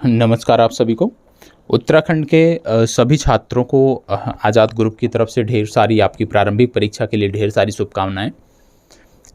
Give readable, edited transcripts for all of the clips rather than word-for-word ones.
नमस्कार आप सभी को। उत्तराखंड के सभी छात्रों को आज़ाद ग्रुप की तरफ से ढेर सारी आपकी प्रारंभिक परीक्षा के लिए ढेर सारी शुभकामनाएं।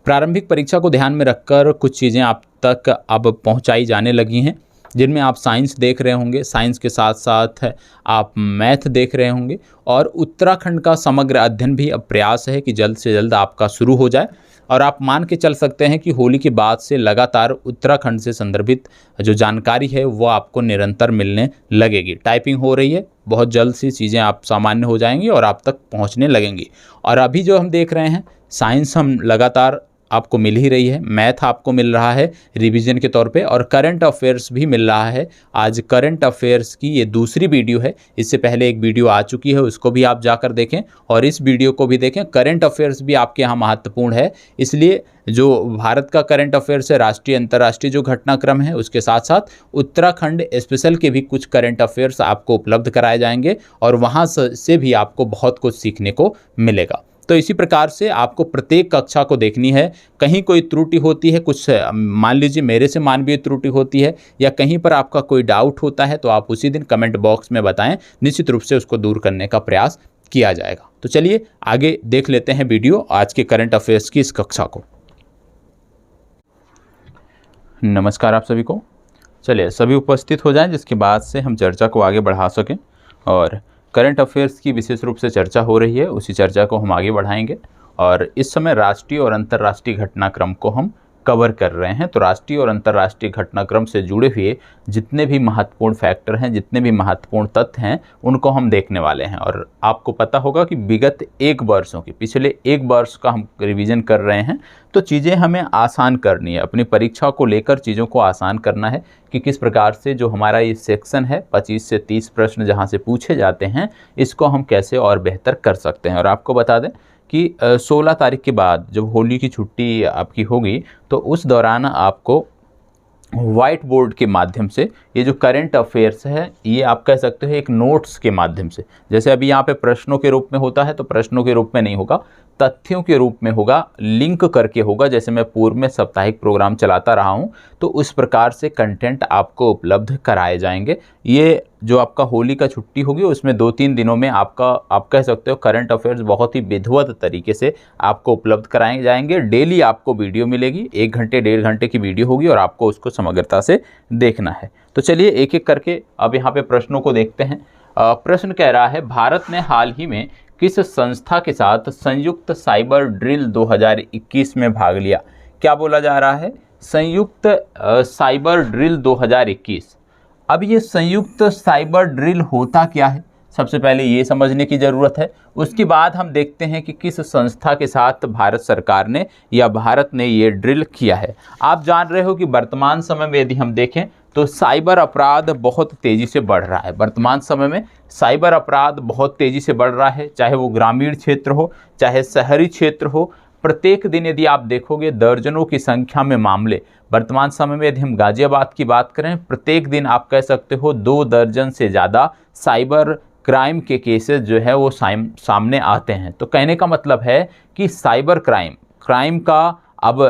प्रारंभिक परीक्षा को ध्यान में रखकर कुछ चीज़ें आप तक अब पहुंचाई जाने लगी हैं, जिनमें आप साइंस देख रहे होंगे, साइंस के साथ साथ आप मैथ देख रहे होंगे और उत्तराखंड का समग्र अध्ययन भी अब प्रयास है कि जल्द से जल्द आपका शुरू हो जाए। और आप मान के चल सकते हैं कि होली के बाद से लगातार उत्तराखंड से संदर्भित जो जानकारी है वो आपको निरंतर मिलने लगेगी। टाइपिंग हो रही है, बहुत जल्द सी चीज़ें आप सामान्य हो जाएंगी और आप तक पहुंचने लगेंगी। और अभी जो हम देख रहे हैं, साइंस हम लगातार आपको मिल ही रही है, मैथ आपको मिल रहा है रिवीजन के तौर पे, और करंट अफेयर्स भी मिल रहा है। आज करंट अफेयर्स की ये दूसरी वीडियो है, इससे पहले एक वीडियो आ चुकी है, उसको भी आप जाकर देखें और इस वीडियो को भी देखें। करंट अफेयर्स भी आपके यहाँ महत्वपूर्ण है, इसलिए जो भारत का करंट अफेयर्स है, राष्ट्रीय अंतर्राष्ट्रीय जो घटनाक्रम है, उसके साथ साथ उत्तराखंड स्पेशल के भी कुछ करंट अफेयर्स आपको उपलब्ध कराए जाएंगे और वहाँ से भी आपको बहुत कुछ सीखने को मिलेगा। तो इसी प्रकार से आपको प्रत्येक कक्षा को देखनी है। कहीं कोई त्रुटि होती है, कुछ मान लीजिए मेरे से मानवीय त्रुटि होती है या कहीं पर आपका कोई डाउट होता है, तो आप उसी दिन कमेंट बॉक्स में बताएं, निश्चित रूप से उसको दूर करने का प्रयास किया जाएगा। तो चलिए आगे देख लेते हैं वीडियो आज के करंट अफेयर्स की इस कक्षा को। नमस्कार आप सभी को। चलिए सभी उपस्थित हो जाएं, जिसके बाद से हम चर्चा को आगे बढ़ा सकें। और करंट अफेयर्स की विशेष रूप से चर्चा हो रही है, उसी चर्चा को हम आगे बढ़ाएंगे। और इस समय राष्ट्रीय और अंतर्राष्ट्रीय घटनाक्रम को हम कवर कर रहे हैं। तो राष्ट्रीय और अंतर्राष्ट्रीय घटनाक्रम से जुड़े हुए जितने भी महत्वपूर्ण फैक्टर हैं, जितने भी महत्वपूर्ण तथ्य हैं, उनको हम देखने वाले हैं। और आपको पता होगा कि विगत एक वर्षों की, पिछले एक वर्ष का हम रिवीजन कर रहे हैं, तो चीज़ें हमें आसान करनी है। अपनी परीक्षा को लेकर चीज़ों को आसान करना है कि किस प्रकार से जो हमारा ये सेक्शन है, 25 से 30 प्रश्न जहाँ से पूछे जाते हैं, इसको हम कैसे और बेहतर कर सकते हैं। और आपको बता दें कि 16 तारीख के बाद जब होली की छुट्टी आपकी होगी, तो उस दौरान आपको वाइट बोर्ड के माध्यम से ये जो करंट अफेयर्स है, ये आप कह सकते हो एक नोट्स के माध्यम से, जैसे अभी यहाँ पे प्रश्नों के रूप में होता है, तो प्रश्नों के रूप में नहीं होगा, तथ्यों के रूप में होगा, लिंक करके होगा। जैसे मैं पूर्व में साप्ताहिक प्रोग्राम चलाता रहा हूँ, तो उस प्रकार से कंटेंट आपको उपलब्ध कराए जाएंगे। ये जो आपका होली का छुट्टी होगी, उसमें 2-3 दिनों में आपका, आप कह सकते हो, करंट अफेयर्स बहुत ही विधिवत तरीके से आपको उपलब्ध कराए जाएंगे। डेली आपको वीडियो मिलेगी, 1 घंटे 1.5 घंटे की वीडियो होगी और आपको उसको समग्रता से देखना है। तो चलिए एक एक करके अब यहाँ पे प्रश्नों को देखते हैं। प्रश्न कह रहा है, भारत ने हाल ही में किस संस्था के साथ संयुक्त साइबर ड्रिल 2021 में भाग लिया? क्या बोला जा रहा है? संयुक्त साइबर ड्रिल 2021। अब ये संयुक्त साइबर ड्रिल होता क्या है, सबसे पहले ये समझने की ज़रूरत है। उसके बाद हम देखते हैं कि किस संस्था के साथ भारत सरकार ने या भारत ने ये ड्रिल किया है। आप जान रहे हो कि वर्तमान समय में यदि हम देखें तो साइबर अपराध बहुत तेज़ी से बढ़ रहा है। वर्तमान समय में साइबर अपराध बहुत तेज़ी से बढ़ रहा है, चाहे वो ग्रामीण क्षेत्र हो, चाहे शहरी क्षेत्र हो। प्रत्येक दिन यदि आप देखोगे, दर्जनों की संख्या में मामले वर्तमान समय में, यदि हम गाजियाबाद की बात करें, प्रत्येक दिन आप कह सकते हो 2 दर्जन से ज़्यादा साइबर क्राइम के केसेस जो है वो सामने आते हैं। तो कहने का मतलब है कि साइबर क्राइम का अब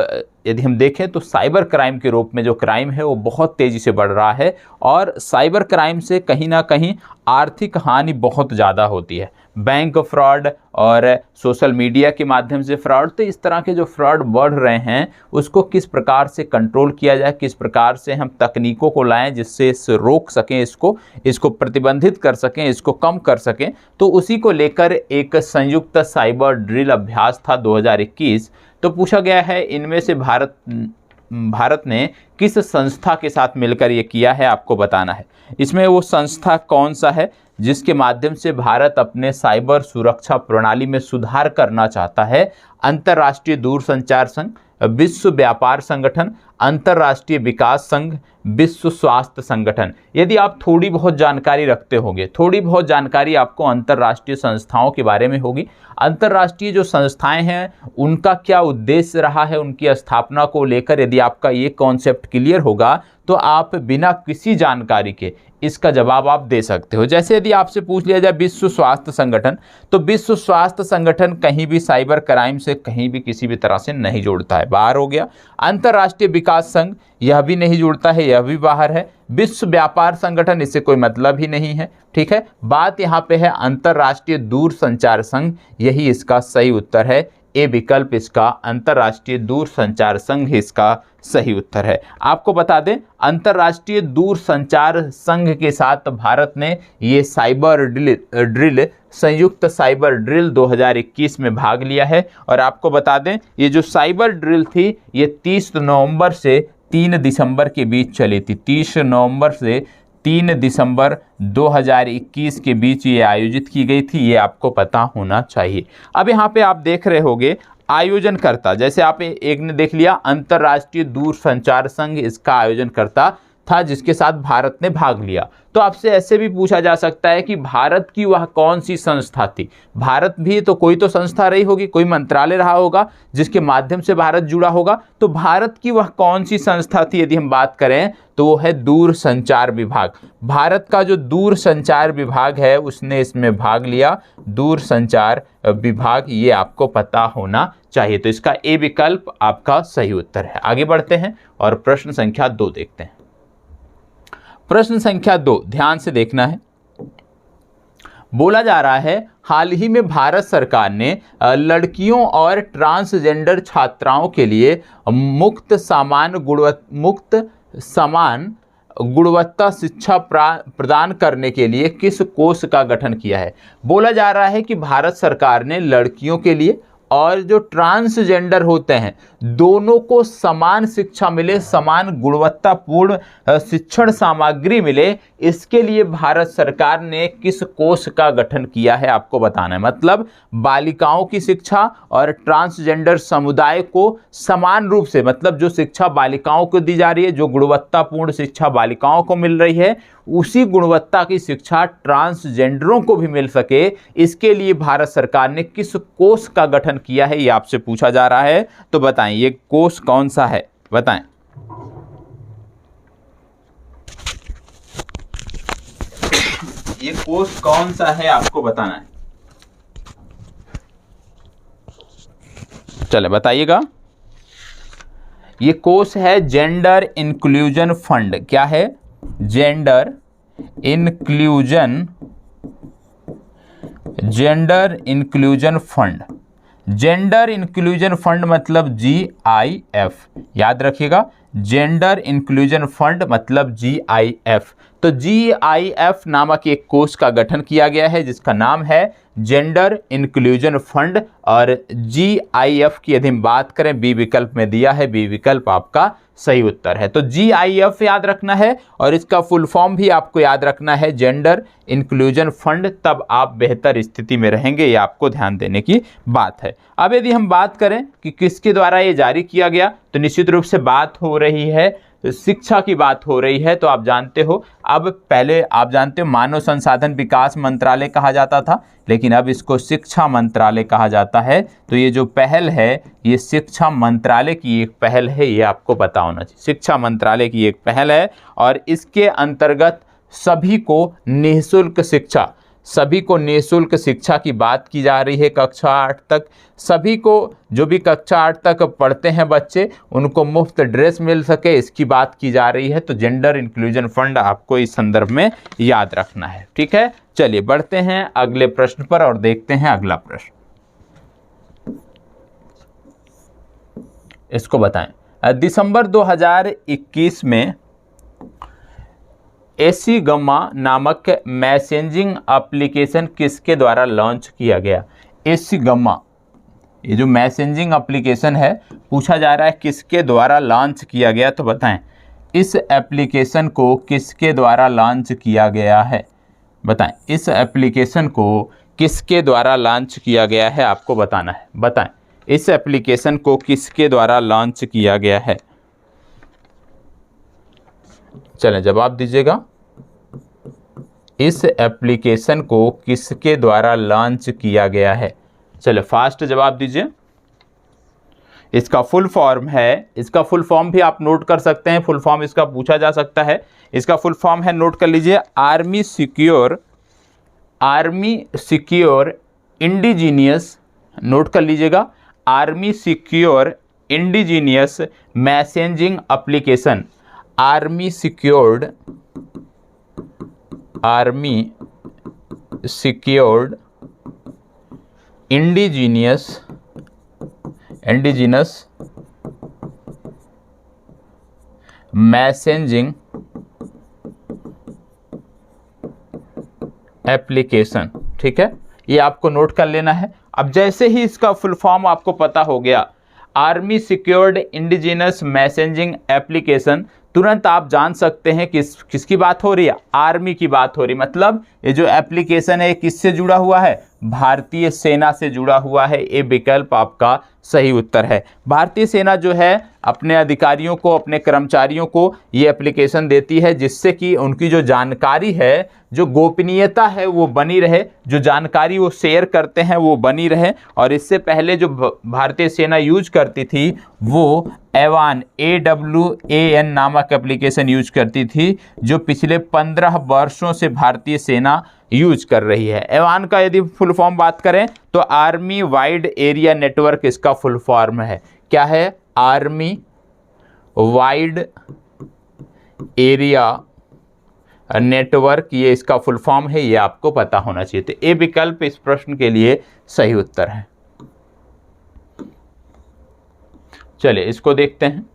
यदि हम देखें तो साइबर क्राइम के रूप में जो क्राइम है वो बहुत तेज़ी से बढ़ रहा है। और साइबर क्राइम से कहीं ना कहीं आर्थिक हानि बहुत ज़्यादा होती है। बैंक फ्रॉड और सोशल मीडिया के माध्यम से फ्रॉड, तो इस तरह के जो फ्रॉड बढ़ रहे हैं, उसको किस प्रकार से कंट्रोल किया जाए, किस प्रकार से हम तकनीकों को लाएं जिससे इसे रोक सकें, इसको प्रतिबंधित कर सकें, इसको कम कर सकें। तो उसी को लेकर एक संयुक्त साइबर ड्रिल अभ्यास था 2021। तो पूछा गया है, इनमें से भारत ने किस संस्था के साथ मिलकर ये किया है, आपको बताना है। इसमें वो संस्था कौन सा है जिसके माध्यम से भारत अपने साइबर सुरक्षा प्रणाली में सुधार करना चाहता है? अंतर्राष्ट्रीय दूरसंचार संघ, विश्व व्यापार संगठन, अंतर्राष्ट्रीय विकास संघ, विश्व स्वास्थ्य संगठन। यदि आप थोड़ी बहुत जानकारी रखते होंगे, थोड़ी बहुत जानकारी आपको अंतर्राष्ट्रीय संस्थाओं के बारे में होगी। अंतर्राष्ट्रीय जो संस्थाएं हैं, उनका क्या उद्देश्य रहा है, उनकी स्थापना को लेकर यदि आपका ये कॉन्सेप्ट क्लियर होगा तो आप बिना किसी जानकारी के इसका जवाब आप दे सकते हो। जैसे यदि आपसे पूछ लिया जाए विश्व स्वास्थ्य संगठन, तो विश्व स्वास्थ्य संगठन कहीं भी साइबर क्राइम से कहीं भी किसी भी तरह से नहीं जुड़ता है, बाहर हो गया। अंतर्राष्ट्रीय विकास संघ, यह भी नहीं जुड़ता है, यह भी बाहर है। विश्व व्यापार संगठन, इससे कोई मतलब ही नहीं है, ठीक है। बात यहाँ पे है अंतर्राष्ट्रीय दूरसंचार संघ, यही इसका सही उत्तर है। ए विकल्प इसका अंतर्राष्ट्रीय दूरसंचार संघ इसका सही उत्तर है। आपको बता दें अंतर्राष्ट्रीय दूरसंचार संघ के साथ भारत ने ये साइबर ड्रिल संयुक्त साइबर ड्रिल 2021 में भाग लिया है। और आपको बता दें ये जो साइबर ड्रिल थी ये 30 नवंबर से 3 दिसंबर के बीच चली थी। 30 नवंबर से 3 दिसंबर 2021 के बीच ये आयोजित की गई थी, ये आपको पता होना चाहिए। अब यहाँ पे आप देख रहे होंगे आयोजनकर्ता, जैसे आप एक ने देख लिया अंतर्राष्ट्रीय दूरसंचार संघ इसका आयोजनकर्ता था जिसके साथ भारत ने भाग लिया। तो आपसे ऐसे भी पूछा जा सकता है कि भारत की वह कौन सी संस्था थी। भारत भी तो कोई तो संस्था रही होगी, कोई मंत्रालय रहा होगा जिसके माध्यम से भारत जुड़ा होगा। तो भारत की वह कौन सी संस्था थी यदि हम बात करें तो वो है दूरसंचार विभाग। भारत का जो दूरसंचार विभाग है उसने इसमें भाग लिया, दूरसंचार विभाग, ये आपको पता होना चाहिए। तो इसका ए विकल्प आपका सही उत्तर है। आगे बढ़ते हैं और प्रश्न संख्या 2 देखते हैं। प्रश्न संख्या 2 ध्यान से देखना है। बोला जा रहा है हाल ही में भारत सरकार ने लड़कियों और ट्रांसजेंडर छात्राओं के लिए मुक्त समान गुणवत्ता शिक्षा प्रदान करने के लिए किस कोष का गठन किया है। बोला जा रहा है कि भारत सरकार ने लड़कियों के लिए और जो ट्रांसजेंडर होते हैं दोनों को समान शिक्षा मिले, समान गुणवत्तापूर्ण शिक्षण सामग्री मिले, इसके लिए भारत सरकार ने किस कोष का गठन किया है आपको बताना है। मतलब बालिकाओं की शिक्षा और ट्रांसजेंडर समुदाय को समान रूप से, मतलब जो शिक्षा बालिकाओं को दी जा रही है, जो गुणवत्तापूर्ण शिक्षा बालिकाओं को मिल रही है, उसी गुणवत्ता की शिक्षा ट्रांसजेंडरों को भी मिल सके, इसके लिए भारत सरकार ने किस कोष का गठन किया है ये आपसे पूछा जा रहा है। तो बताएं ये कोष कौन सा है, बताएं। ये कोष कौन सा है आपको बताना है। चले बताइएगा। ये कोष है जेंडर इंक्लूजन फंड। क्या है? Gender inclusion fund. Gender inclusion fund मतलब GIF, याद रखिएगा, जेंडर इंक्लूजन फंड मतलब GIF। तो GIF नामक एक कोष का गठन किया गया है जिसका नाम है जेंडर इंक्लूजन फंड। और GIF की यदि हम बात करें बी विकल्प में दिया है, बी विकल्प आपका सही उत्तर है। तो GIF याद रखना है और इसका फुल फॉर्म भी आपको याद रखना है, जेंडर इंक्लूजन फंड, तब आप बेहतर स्थिति में रहेंगे, ये आपको ध्यान देने की बात है। अब यदि हम बात करें कि किसके द्वारा ये जारी किया गया, तो निश्चित रूप से बात हो रही है शिक्षा की बात हो रही है। तो आप जानते हो, अब पहले आप जानते हो मानव संसाधन विकास मंत्रालय कहा जाता था, लेकिन अब इसको शिक्षा मंत्रालय कहा जाता है। तो ये जो पहल है ये शिक्षा मंत्रालय की एक पहल है, ये आपको पता होना चाहिए। शिक्षा मंत्रालय की एक पहल है और इसके अंतर्गत सभी को निःशुल्क शिक्षा की बात की जा रही है। कक्षा 8 तक सभी को, जो भी कक्षा 8 तक पढ़ते हैं बच्चे, उनको मुफ्त ड्रेस मिल सके, इसकी बात की जा रही है। तो जेंडर इंक्लूजन फंड आपको इस संदर्भ में याद रखना है, ठीक है। चलिए बढ़ते हैं अगले प्रश्न पर और देखते हैं अगला प्रश्न। इसको बताएं। दिसंबर 2021 में एसी गम्मा नामक मैसेजिंग एप्लीकेशन किसके द्वारा लॉन्च किया गया? एसी गम्मा, ये जो मैसेजिंग एप्लीकेशन है, पूछा जा रहा है किसके द्वारा लॉन्च किया गया, तो बताएं इस एप्लीकेशन को किसके द्वारा लॉन्च किया गया है। बताएं इस एप्लीकेशन को किसके द्वारा लॉन्च किया गया है, आपको बताना है। बताएं इस एप्लीकेशन को किसके द्वारा लॉन्च किया गया है। चलें जवाब दीजिएगा। इस एप्लीकेशन को किसके द्वारा लॉन्च किया गया है? चलो फास्ट जवाब दीजिए। इसका फुल फॉर्म है, इसका फुल फॉर्म भी आप नोट कर सकते हैं, फुल फॉर्म इसका पूछा जा सकता है। इसका फुल फॉर्म है, नोट कर लीजिए, आर्मी सिक्योर इंडिजीनियस, नोट कर लीजिएगा, army secure indigenous messaging application, army secured indigenous messaging application. ठीक है, ये आपको नोट कर लेना है। अब जैसे ही इसका फुल फॉर्म आपको पता हो गया, army secured indigenous messaging application, तुरंत आप जान सकते हैं किसकी बात हो रही है, आर्मी की बात हो रही। मतलब ये जो एप्लीकेशन है किससे जुड़ा हुआ है, भारतीय सेना से जुड़ा हुआ है। ये विकल्प आपका सही उत्तर है। भारतीय सेना जो है अपने अधिकारियों को, अपने कर्मचारियों को ये एप्लीकेशन देती है, जिससे कि उनकी जो जानकारी है, जो गोपनीयता है वो बनी रहे, जो जानकारी वो शेयर करते हैं वो बनी रहे। और इससे पहले जो भारतीय सेना यूज करती थी वो एवान AWAN नामक एप्लीकेशन यूज करती थी, जो पिछले 15 वर्षों से भारतीय सेना यूज कर रही है। एवान का यदि फुल फॉर्म बात करें तो आर्मी वाइड एरिया नेटवर्क इसका फुल फॉर्म है। क्या है, आर्मी वाइड एरिया नेटवर्क, ये इसका फुल फॉर्म है, ये आपको पता होना चाहिए। तो ये विकल्प इस प्रश्न के लिए सही उत्तर है। चलिए इसको देखते हैं।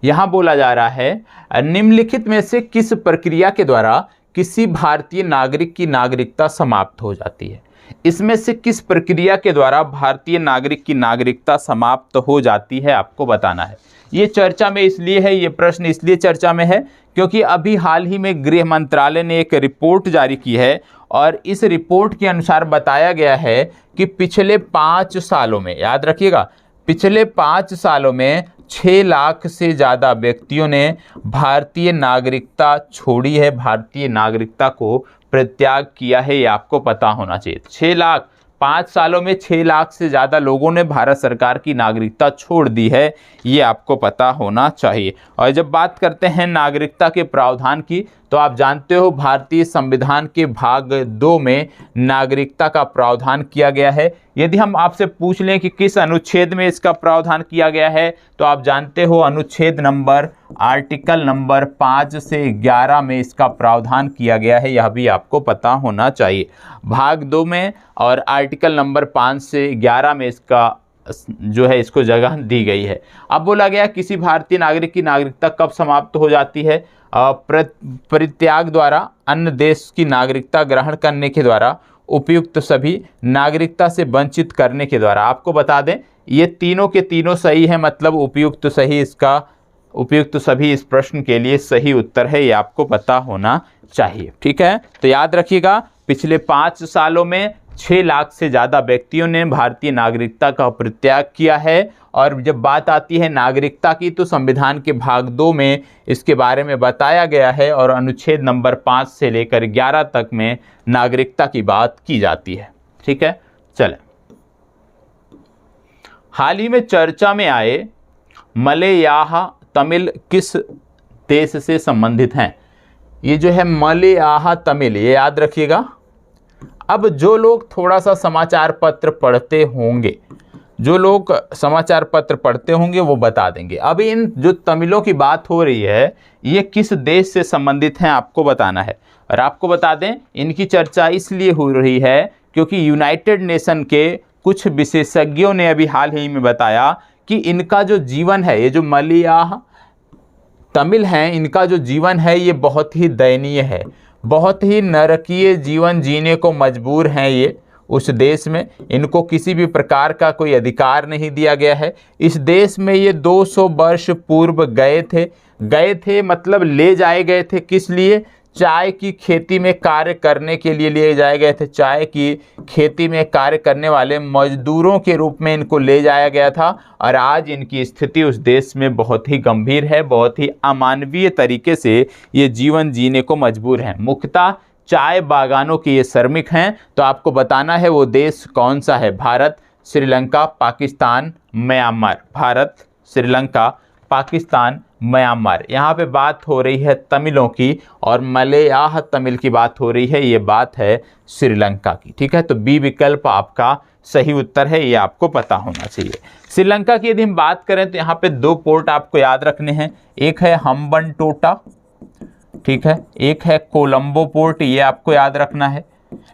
यहां बोला जा रहा है निम्नलिखित में से किस प्रक्रिया के द्वारा किसी भारतीय नागरिक की नागरिकता समाप्त हो जाती है। इसमें से किस प्रक्रिया के द्वारा भारतीय नागरिक की नागरिकता समाप्त हो जाती है, आपको बताना है। ये चर्चा में इसलिए है, ये प्रश्न इसलिए चर्चा में है क्योंकि अभी हाल ही में गृह मंत्रालय ने एक रिपोर्ट जारी की है और इस रिपोर्ट के अनुसार बताया गया है कि पिछले 5 सालों में, याद रखिएगा, पिछले 5 सालों में 6 लाख से ज़्यादा व्यक्तियों ने भारतीय नागरिकता छोड़ी है, भारतीय नागरिकता को परित्याग किया है। ये आपको पता होना चाहिए। 6 लाख, 5 सालों में 6 लाख से ज़्यादा लोगों ने भारत सरकार की नागरिकता छोड़ दी है, ये आपको पता होना चाहिए। और जब बात करते हैं नागरिकता के प्रावधान की, तो आप जानते हो भारतीय संविधान के भाग 2 में नागरिकता का प्रावधान किया गया है। यदि हम आपसे पूछ लें कि किस अनुच्छेद में इसका प्रावधान किया गया है, तो आप जानते हो अनुच्छेद नंबर, आर्टिकल नंबर 5 से 11 में इसका प्रावधान किया गया है। यह भी आपको पता होना चाहिए। भाग 2 में और आर्टिकल नंबर 5 से 11 में इसका जो है इसको जगह दी गई है। अब बोला गया किसी भारतीय नागरिक की नागरिकता कब समाप्त हो जाती है, परित्याग द्वारा, अन्य देश की नागरिकता ग्रहण करने के द्वारा, उपयुक्त सभी, नागरिकता से वंचित करने के द्वारा। आपको बता दें ये तीनों के तीनों सही है, मतलब उपयुक्त सही, इसका उपयुक्त सभी इस प्रश्न के लिए सही उत्तर है, ये आपको पता होना चाहिए। ठीक है, तो याद रखिएगा पिछले 5 सालों में 6 लाख से ज़्यादा व्यक्तियों ने भारतीय नागरिकता का परित्याग किया है। और जब बात आती है नागरिकता की, तो संविधान के भाग 2 में इसके बारे में बताया गया है और अनुच्छेद नंबर 5 से लेकर 11 तक में नागरिकता की बात की जाती है। ठीक है, चलें। हाल ही में चर्चा में आए मलयाह तमिल किस देश से संबंधित हैं। ये जो है मलयाह तमिल, ये याद रखिएगा। अब जो लोग थोड़ा सा समाचार पत्र पढ़ते होंगे, जो लोग समाचार पत्र पढ़ते होंगे वो बता देंगे। अब इन जो तमिलों की बात हो रही है ये किस देश से संबंधित हैं, आपको बताना है। और आपको बता दें इनकी चर्चा इसलिए हो रही है क्योंकि यूनाइटेड नेशन के कुछ विशेषज्ञों ने अभी हाल ही में बताया कि इनका जो जीवन है, ये जो मलयाह तमिल हैं, इनका जो जीवन है ये बहुत ही दयनीय है, बहुत ही नरकीय जीवन जीने को मजबूर हैं ये उस देश में। इनको किसी भी प्रकार का कोई अधिकार नहीं दिया गया है। इस देश में ये 200 वर्ष पूर्व गए थे, मतलब ले जाए गए थे। किस लिए? चाय की खेती में कार्य करने के लिए ले जाए गए थे। चाय की खेती में कार्य करने वाले मजदूरों के रूप में इनको ले जाया गया था। और आज इनकी स्थिति उस देश में बहुत ही गंभीर है, बहुत ही अमानवीय तरीके से ये जीवन जीने को मजबूर हैं। मुख्यतः चाय बागानों के ये श्रमिक हैं। तो आपको बताना है वो देश कौन सा है। भारत श्रीलंका, पाकिस्तान, म्यांमार। भारत, श्रीलंका, पाकिस्तान, म्यांमार। यहाँ पे बात हो रही है तमिलों की और मलयाह तमिल की बात हो रही है, ये बात है श्रीलंका की। ठीक है, तो बी विकल्प आपका सही उत्तर है, ये आपको पता होना चाहिए। श्रीलंका की यदि हम बात करें तो यहाँ पे 2 पोर्ट आपको याद रखने हैं, एक है हम्बनटोटा, ठीक है, एक है कोलंबो पोर्ट, ये आपको याद रखना है।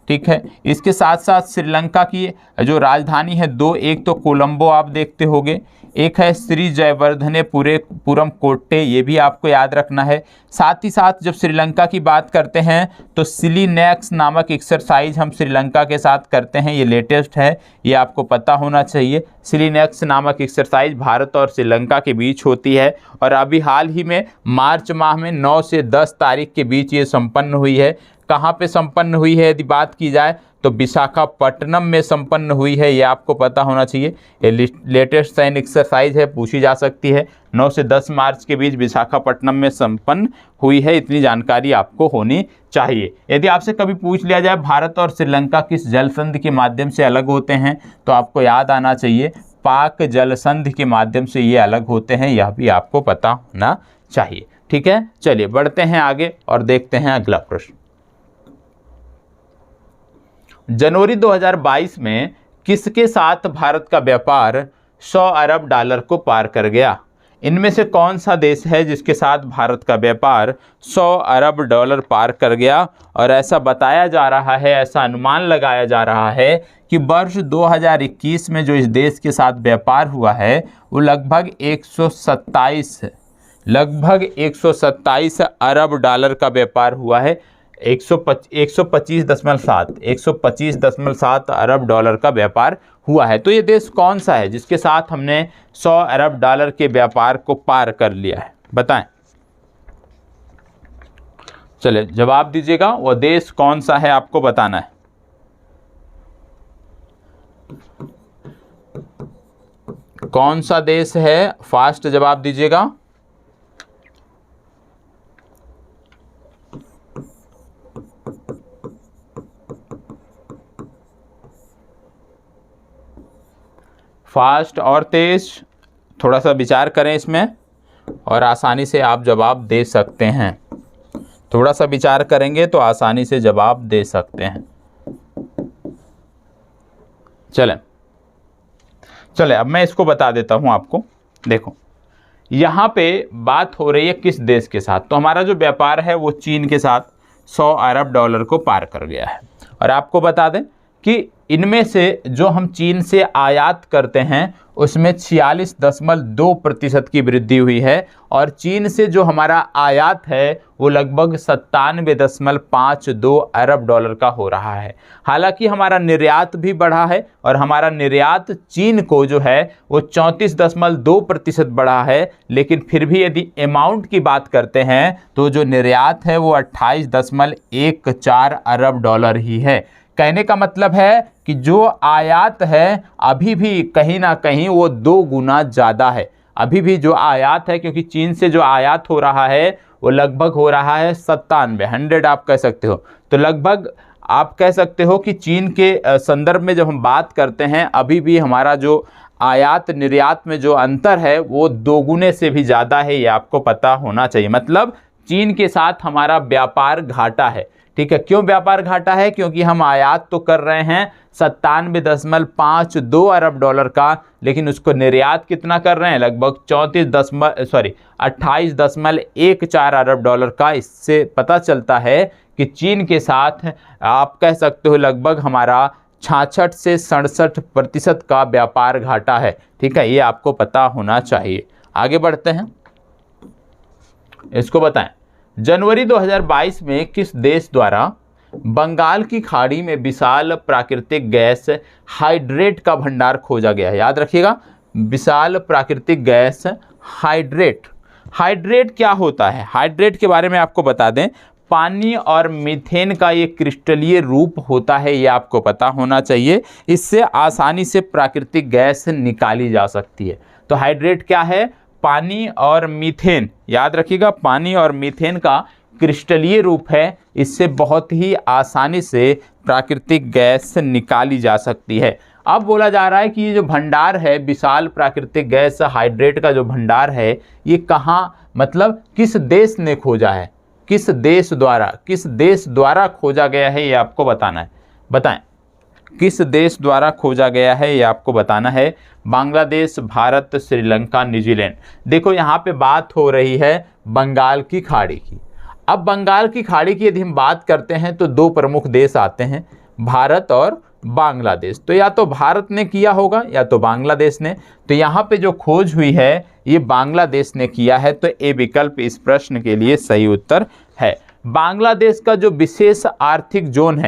ठीक है, इसके साथ साथ श्रीलंका की जो राजधानी है 2, एक तो कोलंबो आप देखते होंगे, एक है श्री जयवर्धनेपुरम कोट्टे, ये भी आपको याद रखना है। साथ ही साथ जब श्रीलंका की बात करते हैं तो सिलीनेक्स नामक एक्सरसाइज हम श्रीलंका के साथ करते हैं, ये लेटेस्ट है, ये आपको पता होना चाहिए। सिलीनेक्स नामक एक्सरसाइज भारत और श्रीलंका के बीच होती है और अभी हाल ही में मार्च माह में 9 से 10 तारीख के बीच ये संपन्न हुई है। कहाँ पे संपन्न हुई है यदि बात की जाए तो विशाखापट्टनम में संपन्न हुई है, ये आपको पता होना चाहिए। ये लेटेस्ट सैन्य एक्सरसाइज है, पूछी जा सकती है। 9 से 10 मार्च के बीच विशाखापट्टनम में संपन्न हुई है, इतनी जानकारी आपको होनी चाहिए। यदि आपसे कभी पूछ लिया जाए भारत और श्रीलंका किस जल संधि के माध्यम से अलग होते हैं तो आपको याद आना चाहिए पाक जल संधि के माध्यम से ये अलग होते हैं, यह भी आपको पता होना चाहिए। ठीक है, चलिए बढ़ते हैं आगे और देखते हैं अगला प्रश्न। जनवरी 2022 में किसके साथ भारत का व्यापार 100 अरब डॉलर को पार कर गया? इनमें से कौन सा देश है जिसके साथ भारत का व्यापार 100 अरब डॉलर पार कर गया? और ऐसा बताया जा रहा है, ऐसा अनुमान लगाया जा रहा है कि वर्ष 2021 में जो इस देश के साथ व्यापार हुआ है वो लगभग 127 अरब डॉलर का व्यापार हुआ है। 125.7 अरब डॉलर का व्यापार हुआ है। तो ये देश कौन सा है जिसके साथ हमने 100 अरब डॉलर के व्यापार को पार कर लिया है, बताएं। चलिए जवाब दीजिएगा, वो देश कौन सा है आपको बताना है। कौन सा देश है, फास्ट जवाब दीजिएगा। फास्ट और तेज, थोड़ा सा विचार करें इसमें और आसानी से आप जवाब दे सकते हैं। थोड़ा सा विचार करेंगे तो आसानी से जवाब दे सकते हैं। चले अब मैं इसको बता देता हूं आपको। देखो यहाँ पे बात हो रही है किस देश के साथ, तो हमारा जो व्यापार है वो चीन के साथ 100 अरब डॉलर को पार कर गया है। और आपको बता दें कि इनमें से जो हम चीन से आयात करते हैं उसमें 46.2% की वृद्धि हुई है और चीन से जो हमारा आयात है वो लगभग 97.52 अरब डॉलर का हो रहा है। हालांकि हमारा निर्यात भी बढ़ा है और हमारा निर्यात चीन को जो है वो 34.2% बढ़ा है, लेकिन फिर भी यदि अमाउंट की बात करते हैं तो जो निर्यात है वो 28.14 अरब डॉलर ही है। कहने का मतलब है कि जो आयात है अभी भी कहीं ना कहीं वो 2 गुना ज़्यादा है। अभी भी जो आयात है, क्योंकि चीन से जो आयात हो रहा है वो लगभग हो रहा है 97 आप कह सकते हो। तो लगभग आप कह सकते हो कि चीन के संदर्भ में जब हम बात करते हैं अभी भी हमारा जो आयात निर्यात में जो अंतर है वो 2 गुने से भी ज़्यादा है, ये आपको पता होना चाहिए। मतलब चीन के साथ हमारा व्यापार घाटा है। ठीक है, क्यों व्यापार घाटा है? क्योंकि हम आयात तो कर रहे हैं 97.52 अरब डॉलर का, लेकिन उसको निर्यात कितना कर रहे हैं? लगभग 28.14 अरब डॉलर का। इससे पता चलता है कि चीन के साथ आप कह सकते हो लगभग हमारा 66 से 67% का व्यापार घाटा है। ठीक है, ये आपको पता होना चाहिए। आगे बढ़ते हैं, इसको बताएं। जनवरी 2022 में किस देश द्वारा बंगाल की खाड़ी में विशाल प्राकृतिक गैस हाइड्रेट का भंडार खोजा गया है? याद रखिएगा, विशाल प्राकृतिक गैस हाइड्रेट। हाइड्रेट क्या होता है? हाइड्रेट के बारे में आपको बता दें, पानी और मीथेन का ये क्रिस्टलीय रूप होता है, ये आपको पता होना चाहिए। इससे आसानी से प्राकृतिक गैस निकाली जा सकती है। तो हाइड्रेट क्या है? पानी और मीथेन, याद रखिएगा, पानी और मीथेन का क्रिस्टलीय रूप है। इससे बहुत ही आसानी से प्राकृतिक गैस निकाली जा सकती है। अब बोला जा रहा है कि ये जो भंडार है विशाल प्राकृतिक गैस हाइड्रेट का जो भंडार है ये कहाँ, मतलब किस देश ने खोजा है, किस देश द्वारा खोजा गया है, ये आपको बताना है। बताएं किस देश द्वारा खोजा गया है, ये आपको बताना है। बांग्लादेश, भारत, श्रीलंका, न्यूजीलैंड। देखो यहाँ पे बात हो रही है बंगाल की खाड़ी की। अब बंगाल की खाड़ी की यदि हम बात करते हैं तो दो प्रमुख देश आते हैं, भारत और बांग्लादेश। तो या तो भारत ने किया होगा या तो बांग्लादेश ने। तो यहाँ पे जो खोज हुई है ये बांग्लादेश ने किया है, तो ए विकल्प इस प्रश्न के लिए सही उत्तर है। बांग्लादेश का जो विशेष आर्थिक जोन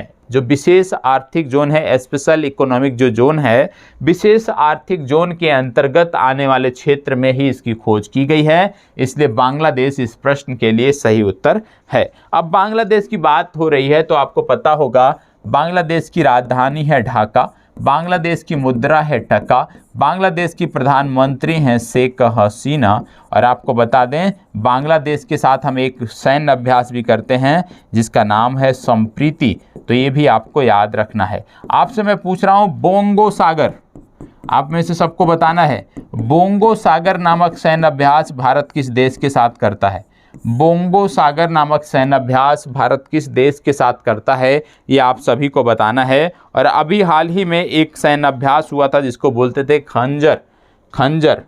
है, स्पेशल इकोनॉमिक जो जोन है, विशेष आर्थिक जोन के अंतर्गत आने वाले क्षेत्र में ही इसकी खोज की गई है, इसलिए बांग्लादेश इस प्रश्न के लिए सही उत्तर है। अब बांग्लादेश की बात हो रही है तो आपको पता होगा बांग्लादेश की राजधानी है ढाका, बांग्लादेश की मुद्रा है टका, बांग्लादेश की प्रधानमंत्री हैं शेख हसीना। और आपको बता दें बांग्लादेश के साथ हम एक सैन्य अभ्यास भी करते हैं जिसका नाम है संप्रीति, तो ये भी आपको याद रखना है। आपसे मैं पूछ रहा हूँ बोंगो सागर, आप में से सबको बताना है बोंगो सागर नामक सैन्य अभ्यास भारत किस देश के साथ करता है। बोंगो सागर नामक सैन्य अभ्यास भारत किस देश के साथ करता है, ये आप सभी को बताना है। और अभी हाल ही में एक सैन्य अभ्यास हुआ था जिसको बोलते थे खंजर,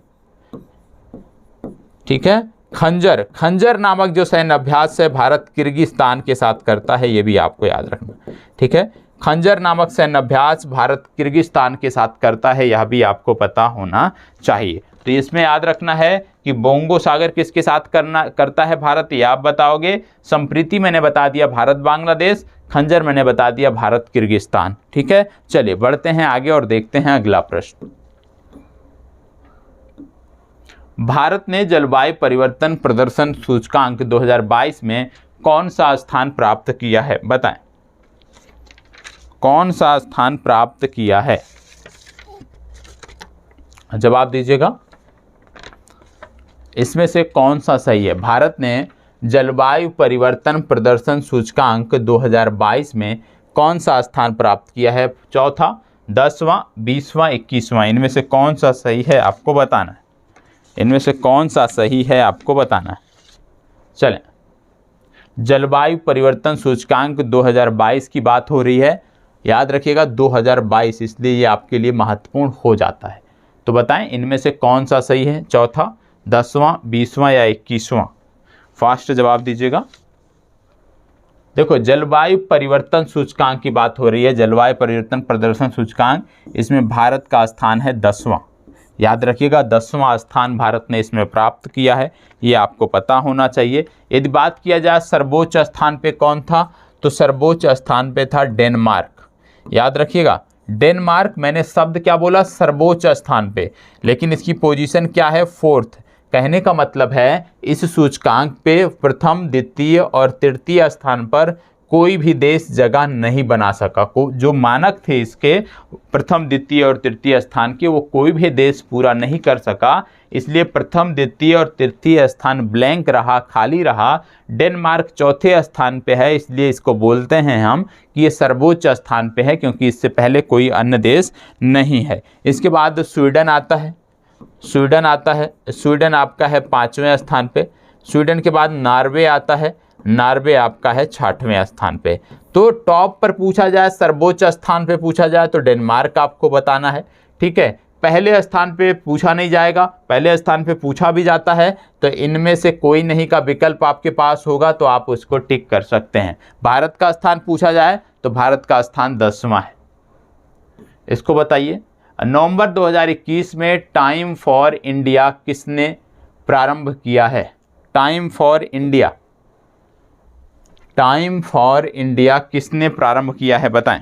ठीक है, खंजर नामक जो सैन्य अभ्यास है भारत किर्गिस्तान के साथ करता है, ये भी आपको याद रखना, ठीक है। खंजर नामक सैन्य अभ्यास भारत किर्गिस्तान के साथ करता है, यह भी आपको पता होना चाहिए। तो इसमें याद रखना है कि बोंगो सागर किसके साथ करता है भारत, ये आप बताओगे। संप्रीति मैंने बता दिया भारत बांग्लादेश, खंजर मैंने बता दिया भारत किर्गिस्तान, ठीक है। चलिए बढ़ते हैं आगे और देखते हैं अगला प्रश्न। भारत ने जलवायु परिवर्तन प्रदर्शन सूचकांक 2022 में कौन सा स्थान प्राप्त किया है, बताएं कौन सा स्थान प्राप्त किया है, जवाब दीजिएगा। इसमें से कौन सा सही है। भारत ने जलवायु परिवर्तन प्रदर्शन सूचकांक 2022 में कौन सा स्थान प्राप्त किया है, चौथा, 10वां, 20वां, 21वां, इनमें से कौन सा सही है आपको बताना है, इनमें से कौन सा सही है आपको बताना है। चलें, जलवायु परिवर्तन सूचकांक 2022 की बात हो रही है, याद रखिएगा 2022, इसलिए ये आपके लिए महत्वपूर्ण हो जाता है। तो बताएं इनमें से कौन सा सही है, चौथा, 10वां, 20वां या 21वां, फास्ट जवाब दीजिएगा। देखो जलवायु परिवर्तन सूचकांक की बात हो रही है, जलवायु परिवर्तन प्रदर्शन सूचकांक, इसमें भारत का स्थान है 10वां, याद रखिएगा 10वां स्थान भारत ने इसमें प्राप्त किया है, ये आपको पता होना चाहिए। यदि बात किया जाए सर्वोच्च स्थान पे कौन था, तो सर्वोच्च स्थान पे था डेनमार्क, याद रखिएगा डेनमार्क, मैंने शब्द क्या बोला, सर्वोच्च स्थान पे, लेकिन इसकी पोजीशन क्या है, 4th। कहने का मतलब है इस सूचकांक पे प्रथम, द्वितीय और तृतीय स्थान पर कोई भी देश जगह नहीं बना सका। जो मानक थे इसके प्रथम, द्वितीय और तृतीय स्थान के, वो कोई भी देश पूरा नहीं कर सका, इसलिए प्रथम, द्वितीय और तृतीय स्थान ब्लैंक रहा, खाली रहा। डेनमार्क चौथे स्थान पे है, इसलिए इसको बोलते हैं हम कि ये सर्वोच्च स्थान पे है, क्योंकि इससे पहले कोई अन्य देश नहीं है। इसके बाद स्वीडन आता है, स्वीडन आपका है 5वें स्थान पे। स्वीडन के बाद नॉर्वे आता है, नॉर्वे आपका है 6वें स्थान पे। तो टॉप पर पूछा जाए, सर्वोच्च स्थान पे पूछा जाए तो डेनमार्क आपको बताना है, ठीक है। पहले स्थान पे पूछा नहीं जाएगा, पहले स्थान पे पूछा भी जाता है तो इनमें से कोई नहीं का विकल्प आपके पास होगा, तो आप उसको टिक कर सकते हैं। भारत का स्थान पूछा जाए तो भारत का स्थान 10वां है। इसको बताइए, नवंबर 2021 में टाइम फॉर इंडिया किसने प्रारंभ किया है, टाइम फॉर इंडिया किसने प्रारंभ किया है, बताएं।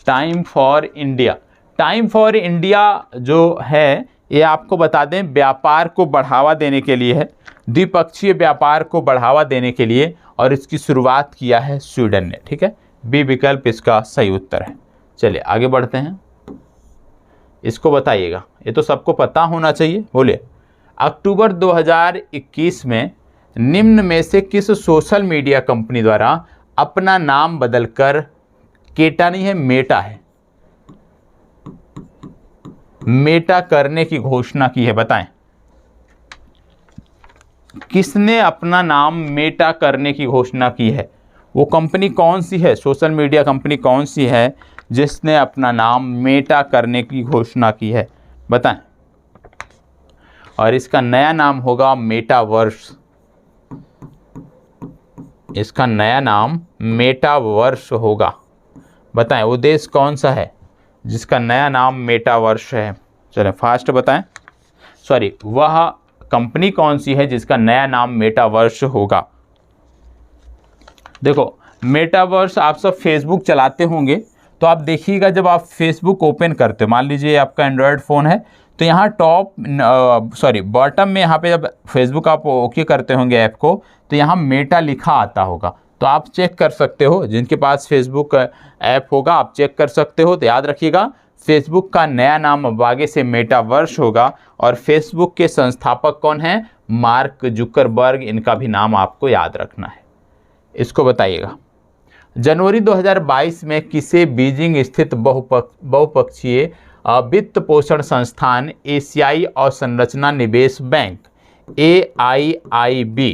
टाइम फॉर इंडिया जो है ये आपको बता दें व्यापार को बढ़ावा देने के लिए है, द्विपक्षीय व्यापार को बढ़ावा देने के लिए, और इसकी शुरुआत किया है स्वीडन ने, ठीक है। बी विकल्प इसका सही उत्तर है। चलिए आगे बढ़ते हैं, इसको बताइएगा, ये तो सबको पता होना चाहिए, बोलिए। अक्टूबर 2021 में निम्न में से किस सोशल मीडिया कंपनी द्वारा अपना नाम बदलकर, केटा नहीं है मेटा है, मेटा करने की घोषणा की है? बताएं, किसने अपना नाम मेटा करने की घोषणा की है? वो कंपनी कौन सी है, सोशल मीडिया कंपनी कौन सी है जिसने अपना नाम मेटा करने की घोषणा की है? बताएं। और इसका नया नाम होगा मेटावर्स। इसका नया नाम मेटावर्स होगा। बताएं वो देश कौन सा है जिसका नया नाम मेटावर्स है? चलें फास्ट बताएं। सॉरी, वह कंपनी कौन सी है जिसका नया नाम मेटावर्स होगा? देखो, मेटावर्स आप सब फेसबुक चलाते होंगे तो आप देखिएगा, जब आप फेसबुक ओपन करते हो, मान लीजिए आपका एंड्रॉयड फ़ोन है, तो यहाँ बॉटम में यहाँ पे जब फेसबुक आप ओके करते होंगे ऐप को, तो यहाँ मेटा लिखा आता होगा। तो आप चेक कर सकते हो, जिनके पास फेसबुक ऐप होगा आप चेक कर सकते हो। तो याद रखिएगा, फेसबुक का नया नाम अब आगे से मेटावर्स होगा। और फेसबुक के संस्थापक कौन हैं? Mark Zuckerberg. इनका भी नाम आपको याद रखना है। इसको बताइएगा, जनवरी 2022 में किसे बीजिंग स्थित बहुपक्षीय वित्त पोषण संस्थान एशियाई अवसंरचना निवेश bank AIIB,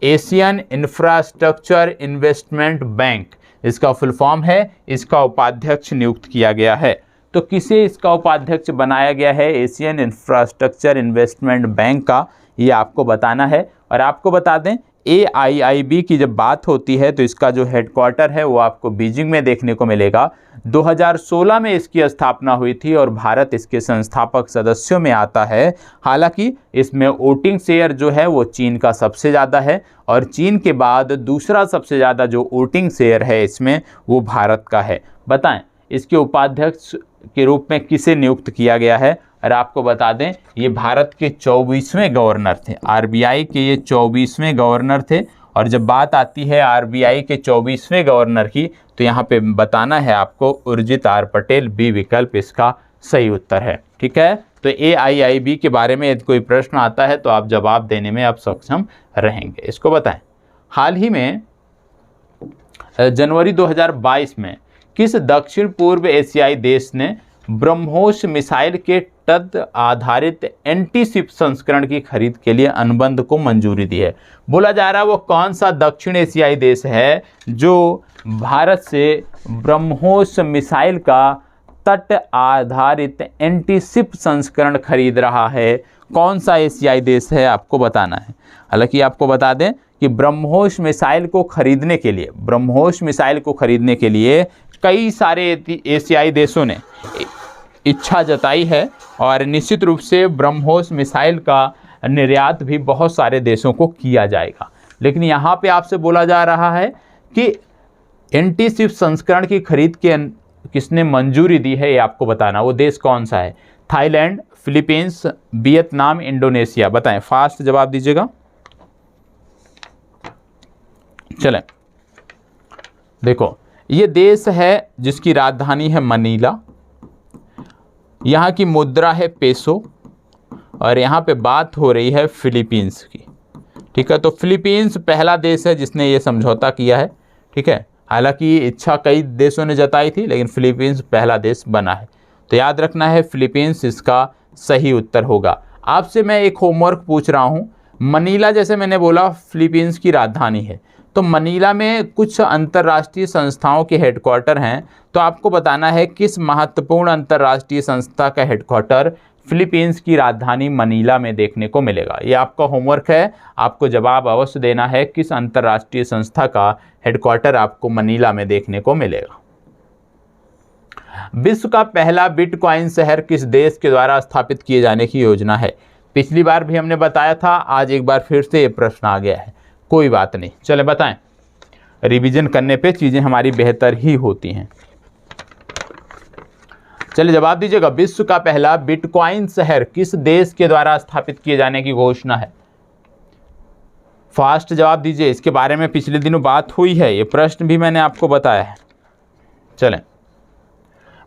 Asian infrastructure investment bank, इसका फुल फॉर्म है, इसका उपाध्यक्ष नियुक्त किया गया है? तो किसे इसका उपाध्यक्ष बनाया गया है एशियन इंफ्रास्ट्रक्चर इन्वेस्टमेंट बैंक का, ये आपको बताना है। और आपको बता दें, AIIB की जब बात होती है तो इसका जो हेडक्वार्टर है वो आपको बीजिंग में देखने को मिलेगा। 2016 में इसकी स्थापना हुई थी और भारत इसके संस्थापक सदस्यों में आता है। हालांकि इसमें वोटिंग शेयर जो है वो चीन का सबसे ज़्यादा है, और चीन के बाद दूसरा सबसे ज़्यादा जो वोटिंग शेयर है इसमें वो भारत का है। बताएं, इसके उपाध्यक्ष के रूप में किसे नियुक्त किया गया है? और आपको बता दें, ये भारत के 24वें गवर्नर थे। RBI के ये 24वें गवर्नर थे। और जब बात आती है RBI के 24वें गवर्नर की, तो यहाँ पे बताना है आपको उर्जित R पटेल, बी विकल्प इसका सही उत्तर है। ठीक है, तो AIIB के बारे में यदि कोई प्रश्न आता है तो आप जवाब देने में आप सक्षम रहेंगे। इसको बताएं, हाल ही में जनवरी 2022 में किस दक्षिण पूर्व एशियाई देश ने ब्रह्मोस मिसाइल के तट आधारित एंटीशिप संस्करण की खरीद के लिए अनुबंध को मंजूरी दी है? बोला जा रहा है वो कौन सा दक्षिण एशियाई देश है जो भारत से ब्रह्मोस मिसाइल का तट आधारित एंटीशिप संस्करण खरीद रहा है? कौन सा एशियाई देश है आपको बताना है। हालांकि आपको बता दें कि ब्रह्मोस मिसाइल को खरीदने के लिए कई सारे एशियाई देशों ने इच्छा जताई है, और निश्चित रूप से ब्रह्मोस मिसाइल का निर्यात भी बहुत सारे देशों को किया जाएगा। लेकिन यहाँ पे आपसे बोला जा रहा है कि एंटीशिप संस्करण की खरीद के किसने मंजूरी दी है, ये आपको बताना। वो देश कौन सा है? Thailand, Philippines, Vietnam, Indonesia. बताएं, फास्ट जवाब दीजिएगा। चलें, देखो, ये देश है जिसकी राजधानी है मनीला, यहाँ की मुद्रा है पेसो, और यहाँ पे बात हो रही है फिलीपींस की। ठीक है, तो फिलीपींस पहला देश है जिसने ये समझौता किया है। ठीक है, हालांकि इच्छा कई देशों ने जताई थी, लेकिन फिलीपींस पहला देश बना है। तो याद रखना है, फिलीपींस इसका सही उत्तर होगा। आपसे मैं एक होमवर्क पूछ रहा हूँ। मनीला, जैसे मैंने बोला, फिलीपींस की राजधानी है, तो मनीला में कुछ अंतर्राष्ट्रीय संस्थाओं के हेडक्वार्टर हैं। तो आपको बताना है किस महत्वपूर्ण अंतर्राष्ट्रीय संस्था का हेडक्वार्टर फिलीपींस की राजधानी मनीला में देखने को मिलेगा। ये आपका होमवर्क है, आपको जवाब अवश्य देना है किस अंतर्राष्ट्रीय संस्था का हेडक्वार्टर आपको मनीला में देखने को मिलेगा। विश्व का पहला बिटकॉइन शहर किस देश के द्वारा स्थापित किए जाने की योजना है? पिछली बार भी हमने बताया था, आज एक बार फिर से ये प्रश्न आ गया है। कोई बात नहीं, चले बताएं, रिवीजन करने पे चीजें हमारी बेहतर ही होती हैं। चलिए जवाब दीजिएगा, विश्व का पहला बिटकॉइन शहर किस देश के द्वारा स्थापित किए जाने की घोषणा है? फास्ट जवाब दीजिए, इसके बारे में पिछले दिनों बात हुई है, ये प्रश्न भी मैंने आपको बताया है। चलें,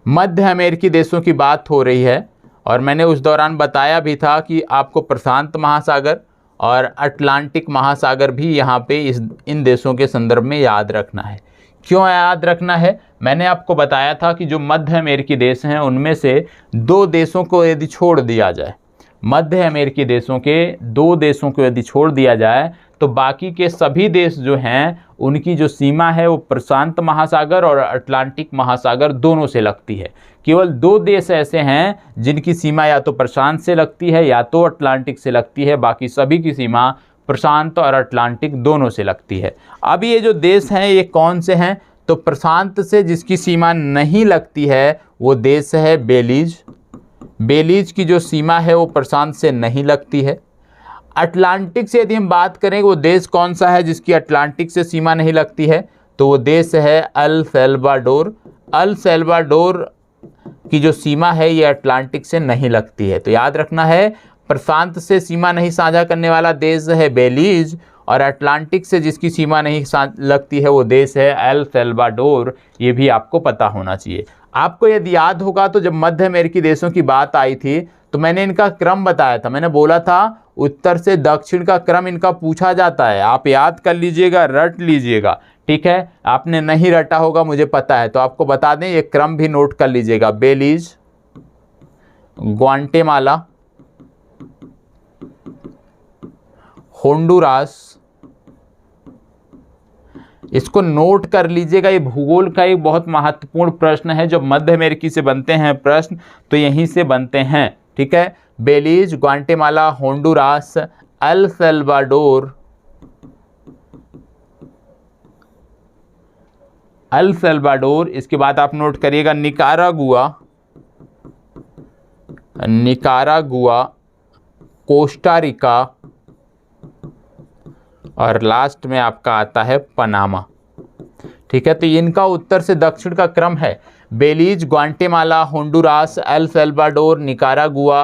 मध्य अमेरिकी देशों की बात हो रही है, और मैंने उस दौरान बताया भी था कि आपको प्रशांत महासागर और अटलांटिक महासागर भी यहाँ पे इन देशों के संदर्भ में याद रखना है, क्यों याद रखना है? मैंने आपको बताया था कि जो मध्य अमेरिकी देश हैं उनमें से 2 देशों को यदि छोड़ दिया जाए, मध्य अमेरिकी देशों के 2 देशों को यदि छोड़ दिया जाए तो बाकी के सभी देश जो हैं उनकी जो सीमा है वो प्रशांत महासागर और अटलांटिक महासागर दोनों से लगती है। केवल 2 देश ऐसे हैं जिनकी सीमा या तो प्रशांत से लगती है या तो अटलांटिक से लगती है, बाकी सभी की सीमा प्रशांत और अटलांटिक दोनों से लगती है। अब ये जो देश हैं ये कौन से हैं? तो प्रशांत से जिसकी सीमा नहीं लगती है वो देश है बेलीज। बेलीज की जो सीमा है वो प्रशांत से नहीं लगती है। अटलांटिक से यदि हम बात करें वो देश कौन सा है जिसकी अटलांटिक से सीमा नहीं लगती है, तो वो देश है अल सल्वाडोर। अल सल्वाडोर की जो सीमा है ये अटलांटिक से नहीं लगती है। तो याद रखना है, प्रशांत से सीमा नहीं साझा करने वाला देश है बेलीज और अटलांटिक से जिसकी सीमा नहीं लगती है वो देश है एल सल्वाडोर। ये भी आपको पता होना चाहिए। आपको यदि याद होगा तो जब मध्य अमेरिकी देशों की बात आई थी तो मैंने इनका क्रम बताया था। मैंने बोला था उत्तर से दक्षिण का क्रम इनका पूछा जाता है, आप याद कर लीजिएगा, रट लीजिएगा, ठीक है। आपने नहीं रटा होगा मुझे पता है, तो आपको बता दें ये क्रम भी नोट कर लीजिएगा। बेलीज, ग्वाटेमाला, होंडुरास, इसको नोट कर लीजिएगा। ये भूगोल का एक बहुत महत्वपूर्ण प्रश्न है। जब मध्य अमेरिकी से बनते हैं प्रश्न तो यहीं से बनते हैं, ठीक है। Belize, Guatemala, Honduras, El Salvador, El Salvador, इसके बाद आप नोट करिएगा निकारागुआ, निकारागुआ, कोस्टा रिका और लास्ट में आपका आता है पनामा, ठीक है। तो इनका उत्तर से दक्षिण का क्रम है Belize, Guatemala, Honduras, El Salvador, Nicaragua,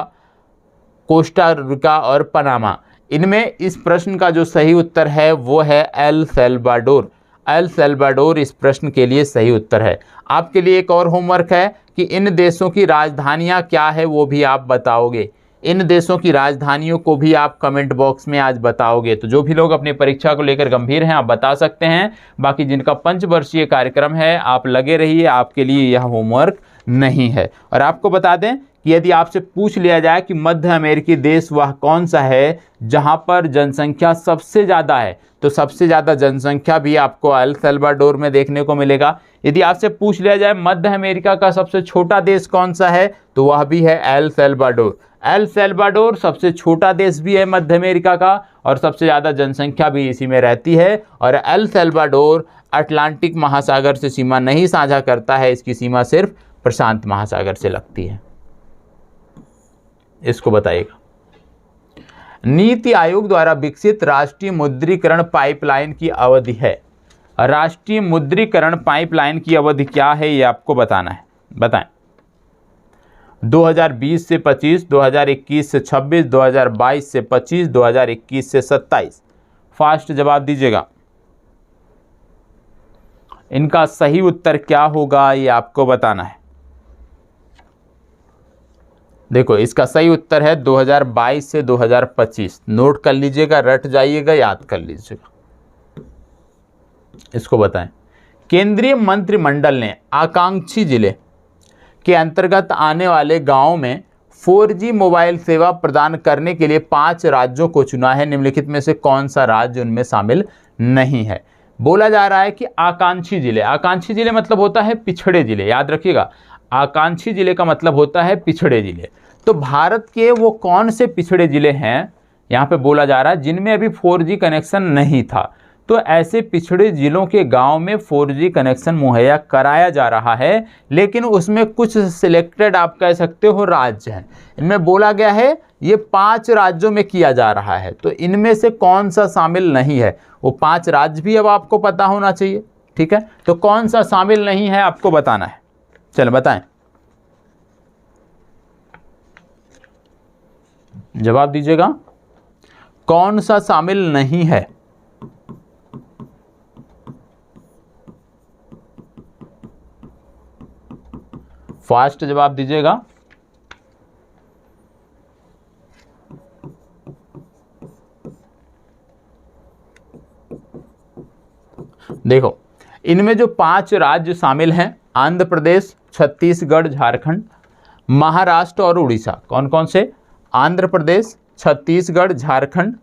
Costa Rica और पनामा। इनमें इस प्रश्न का जो सही उत्तर है वो है एल सल्वाडोर। एल सल्वाडोर इस प्रश्न के लिए सही उत्तर है। आपके लिए एक और होमवर्क है कि इन देशों की राजधानियां क्या है वो भी आप बताओगे। इन देशों की राजधानियों को भी आप कमेंट बॉक्स में आज बताओगे। तो जो भी लोग अपनी परीक्षा को लेकर गंभीर हैं आप बता सकते हैं। बाकी जिनका पंचवर्षीय कार्यक्रम है आप लगे रहिए, आपके लिए यह होमवर्क नहीं है। और आपको बता दें कि यदि आपसे पूछ लिया जाए कि मध्य अमेरिकी देश वह कौन सा है जहां पर जनसंख्या सबसे ज़्यादा है, तो सबसे ज़्यादा जनसंख्या भी आपको एल सल्वाडोर में देखने को मिलेगा। यदि आपसे पूछ लिया जाए मध्य अमेरिका का सबसे छोटा देश कौन सा है, तो वह भी है एल सल्वाडोर। एल सल्वाडोर सबसे छोटा देश भी है मध्य अमेरिका का और सबसे ज़्यादा जनसंख्या भी इसी में रहती है। और एल सल्वाडोर अटलांटिक महासागर से सीमा नहीं साझा करता है, इसकी सीमा सिर्फ प्रशांत महासागर से लगती है। इसको बताइएगा। नीति आयोग द्वारा विकसित राष्ट्रीय मुद्रीकरण पाइपलाइन की अवधि है। राष्ट्रीय मुद्रीकरण पाइपलाइन की अवधि क्या है ये आपको बताना है, बताएं। 2020 से 25, 2021 से 26, 2022 से 25, 2021 से 27। फास्ट जवाब दीजिएगा। इनका सही उत्तर क्या होगा ये आपको बताना है। देखो इसका सही उत्तर है 2022 से 2025। नोट कर लीजिएगा, रट जाइएगा, याद कर लीजिएगा। इसको बताएं। केंद्रीय मंत्रिमंडल ने आकांक्षी जिले के अंतर्गत आने वाले गांवों में 4G मोबाइल सेवा प्रदान करने के लिए 5 राज्यों को चुना है। निम्नलिखित में से कौन सा राज्य उनमें शामिल नहीं है? बोला जा रहा है कि आकांक्षी जिले, आकांक्षी जिले मतलब होता है पिछड़े जिले, याद रखिएगा। आकांक्षी जिले का मतलब होता है पिछड़े जिले। तो भारत के वो कौन से पिछड़े जिले हैं यहाँ पे बोला जा रहा है जिनमें अभी 4G कनेक्शन नहीं था। तो ऐसे पिछड़े जिलों के गांव में 4G कनेक्शन मुहैया कराया जा रहा है, लेकिन उसमें कुछ सिलेक्टेड आप कह सकते हो राज्य हैं। इनमें बोला गया है ये 5 राज्यों में किया जा रहा है, तो इनमें से कौन सा शामिल नहीं है? वो 5 राज्य भी अब आपको पता होना चाहिए, ठीक है। तो कौन सा शामिल नहीं है आपको बताना है। चलो बताएं, जवाब दीजिएगा। कौन सा शामिल नहीं है? फास्ट जवाब दीजिएगा। देखो इनमें जो 5 राज्य शामिल हैं, आंध्र प्रदेश, छत्तीसगढ़, झारखंड, महाराष्ट्र और उड़ीसा। कौन कौन से? आंध्र प्रदेश, छत्तीसगढ़, झारखंड,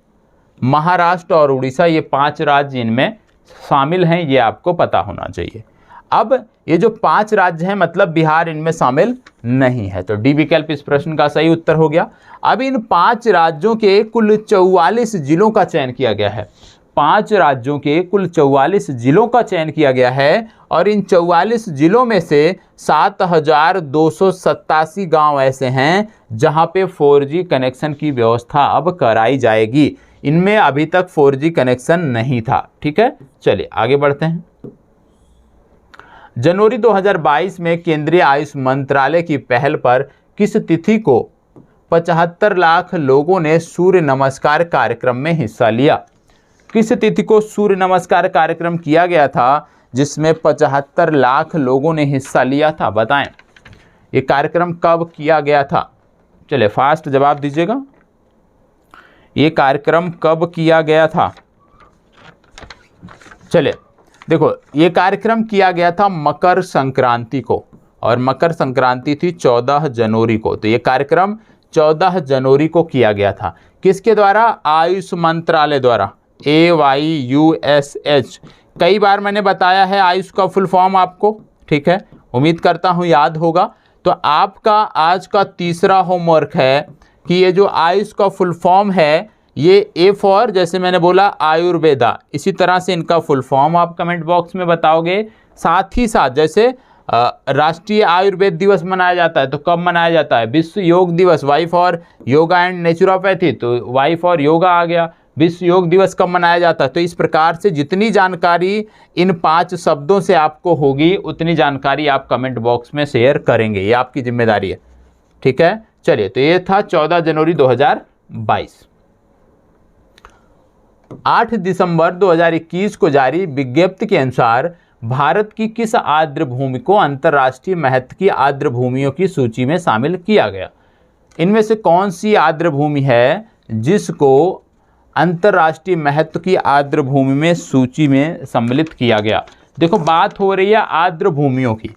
महाराष्ट्र और उड़ीसा, ये 5 राज्य इनमें शामिल हैं, ये आपको पता होना चाहिए। अब ये जो 5 राज्य हैं, मतलब बिहार इनमें शामिल नहीं है, तो डी विकल्प इस प्रश्न का सही उत्तर हो गया। अब इन 5 राज्यों के कुल 44 जिलों का चयन किया गया है। 5 राज्यों के कुल 44 जिलों का चयन किया गया है और इन 44 जिलों में से 7,287 गांव ऐसे हैं जहां पे 4G कनेक्शन की व्यवस्था अब कराई जाएगी। इनमें अभी तक 4G कनेक्शन नहीं था। ठीक है, चलिए आगे बढ़ते हैं। जनवरी 2022 में केंद्रीय आयुष मंत्रालय की पहल पर किस तिथि को 75 लाख लोगों ने सूर्य नमस्कार कार्यक्रम में हिस्सा लिया? किस तिथि को सूर्य नमस्कार कार्यक्रम किया गया था जिसमें 75 लाख लोगों ने हिस्सा लिया था? बताएं, ये कार्यक्रम कब किया गया था? चलिए फास्ट जवाब दीजिएगा। ये कार्यक्रम कब किया गया था? चलिए देखो, ये कार्यक्रम किया गया था मकर संक्रांति को और मकर संक्रांति थी 14 जनवरी को। तो ये कार्यक्रम 14 जनवरी को किया गया था। किसके द्वारा? आयुष मंत्रालय द्वारा, AYUSH। कई बार मैंने बताया है आयुष का फुल फॉर्म आपको, ठीक है, उम्मीद करता हूँ याद होगा। तो आपका आज का तीसरा होमवर्क है कि ये जो आयुष का फुल फॉर्म है, ये ए फॉर, जैसे मैंने बोला आयुर्वेदा, इसी तरह से इनका फुल फॉर्म आप कमेंट बॉक्स में बताओगे। साथ ही साथ जैसे राष्ट्रीय आयुर्वेद दिवस मनाया जाता है तो कब मनाया जाता है? विश्व योग दिवस, Y for yoga and naturopathy, तो वाई फॉर योगा आ गया। विश्व योग दिवस कब मनाया जाता है? तो इस प्रकार से जितनी जानकारी इन 5 शब्दों से आपको होगी उतनी जानकारी आप कमेंट बॉक्स में शेयर करेंगे, ये आपकी जिम्मेदारी है। ठीक है, चलिए, तो ये था 14 जनवरी 2022। 8 दिसंबर 2021 को जारी विज्ञप्ति के अनुसार भारत की किस आर्द्र भूमि को अंतर्राष्ट्रीय महत्व की आर्द्र भूमियों की सूची में शामिल किया गया? इनमें से कौन सी आर्द्र भूमि है जिसको अंतर्राष्ट्रीय महत्व की आर्द्र भूमि में सूची में सम्मिलित किया गया? देखो, बात हो रही है आर्द्र भूमियों की,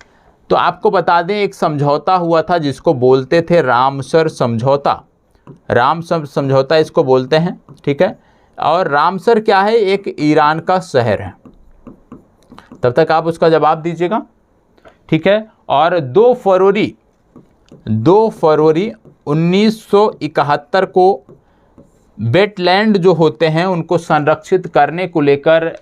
तो आपको बता दें एक समझौता हुआ था जिसको बोलते थे रामसर समझौता। रामसर समझौता इसको बोलते हैं, ठीक है। और रामसर क्या है? एक ईरान का शहर है। तब तक आप उसका जवाब दीजिएगा, ठीक है। और 2 फरवरी 1971 को वेटलैंड जो होते हैं उनको संरक्षित करने को लेकर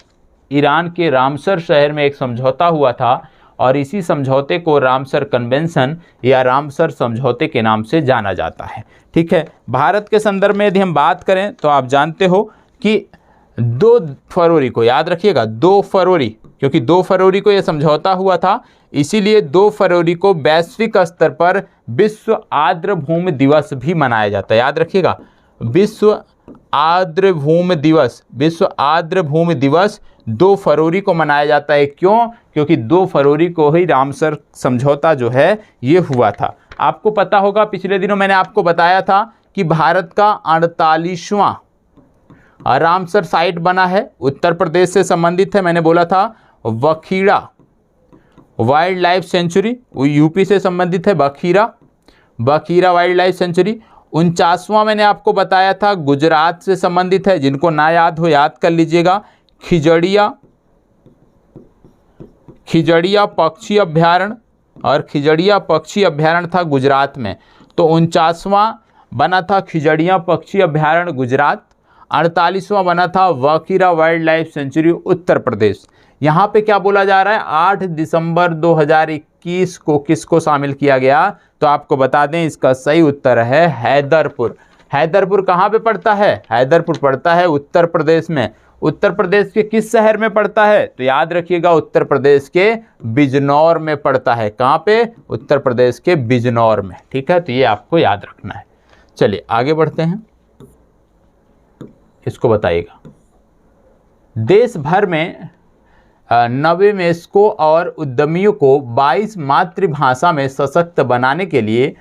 ईरान के रामसर शहर में एक समझौता हुआ था और इसी समझौते को रामसर कन्वेंशन या रामसर समझौते के नाम से जाना जाता है, ठीक है। भारत के संदर्भ में यदि हम बात करें तो आप जानते हो कि 2 फरवरी को, याद रखिएगा 2 फरवरी, क्योंकि 2 फरवरी को यह समझौता हुआ था, इसीलिए 2 फरवरी को वैश्विक स्तर पर विश्व आर्द्र भूमि दिवस भी मनाया जाता है। याद रखिएगा, विश्व आर्द्र भूमि दिवस, विश्व आर्द्र भूमि दिवस 2 फरवरी को मनाया जाता है। क्यों? क्योंकि 2 फरवरी को ही रामसर समझौता जो है ये हुआ था। आपको पता होगा पिछले दिनों मैंने आपको बताया था कि भारत का 48वां रामसर साइट बना है, उत्तर प्रदेश से संबंधित है। मैंने बोला था बखीरा वाइल्ड लाइफ सेंचुरी, वो यूपी से संबंधित है, बखीरा वाइल्ड लाइफ सेंचुरी। 49वां मैंने आपको बताया था गुजरात से संबंधित है, जिनको ना याद हो याद कर लीजिएगा, खिजड़िया पक्षी अभ्यारण्य, और खिजड़िया पक्षी अभ्यारण्य था गुजरात में। तो 49वां बना था खिजड़िया पक्षी अभ्यारण्य गुजरात, 48वां बना था Bakhira wild life sanctuary Uttar Pradesh. यहाँ पे क्या बोला जा रहा है? 8 दिसंबर 2021 को किसको शामिल किया गया? तो आपको बता दें इसका सही उत्तर है हैदरपुर। हैदरपुर कहाँ पे पड़ता है? हैदरपुर पड़ता है उत्तर प्रदेश में। उत्तर प्रदेश के किस शहर में पड़ता है? तो याद रखिएगा उत्तर प्रदेश के बिजनौर में पड़ता है। कहाँ पे? उत्तर प्रदेश के बिजनौर में, ठीक है। तो ये आपको याद रखना है। चलिए आगे बढ़ते हैं, इसको बताइएगा। देश भर में नवोन्मेषकों और उद्यमियों को 22 मातृभाषा में सशक्त बनाने के लिए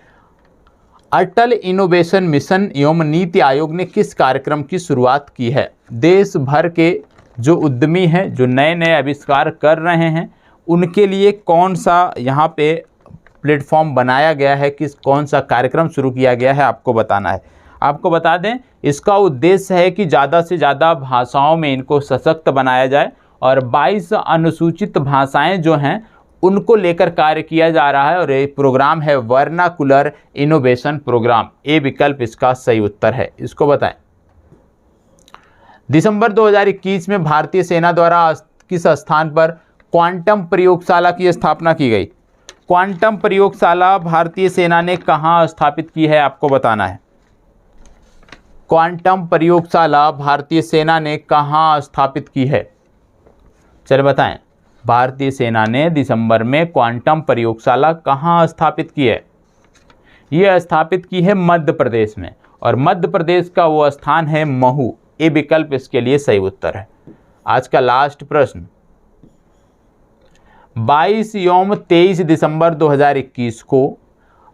अटल इनोवेशन मिशन एवं नीति आयोग ने किस कार्यक्रम की शुरुआत की है? देश भर के जो उद्यमी हैं, जो नए नए आविष्कार कर रहे हैं, उनके लिए कौन सा यहाँ पे प्लेटफॉर्म बनाया गया है, कौन सा कार्यक्रम शुरू किया गया है, आपको बताना है। आपको बता दें, इसका उद्देश्य है कि ज़्यादा से ज़्यादा भाषाओं में इनको सशक्त बनाया जाए और 22 अनुसूचित भाषाएं जो हैं उनको लेकर कार्य किया जा रहा है और ये प्रोग्राम है वर्नाकुलर इनोवेशन प्रोग्राम। ए विकल्प इसका सही उत्तर है। इसको बताएं। दिसंबर 2021 में भारतीय सेना द्वारा किस स्थान पर क्वांटम प्रयोगशाला की स्थापना की गई? क्वांटम प्रयोगशाला भारतीय सेना ने कहाँ स्थापित की है, आपको बताना है। क्वांटम प्रयोगशाला भारतीय सेना ने कहाँ स्थापित की है? चलिए बताएं। भारतीय सेना ने दिसंबर में क्वांटम प्रयोगशाला कहाँ स्थापित की है? ये स्थापित की है मध्य प्रदेश में, और मध्य प्रदेश का वो स्थान है महू। ए विकल्प इसके लिए सही उत्तर है। आज का लास्ट प्रश्न, 22 एवं 23 दिसंबर 2021 को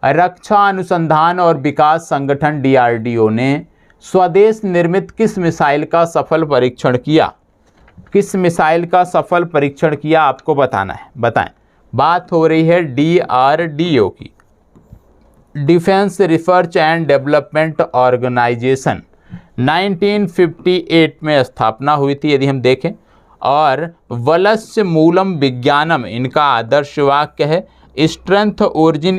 रक्षा अनुसंधान और विकास संगठन DRDO ने स्वदेश निर्मित किस मिसाइल का सफल परीक्षण किया? किस मिसाइल का सफल परीक्षण किया, आपको बताना है। बताएं। बात हो रही है DRDO की, defence research and development organisation. 1958 में स्थापना हुई थी यदि हम देखें, और वलस्य मूलम विज्ञानम इनका आदर्श वाक्य है। स्ट्रेंथ ओरिजिन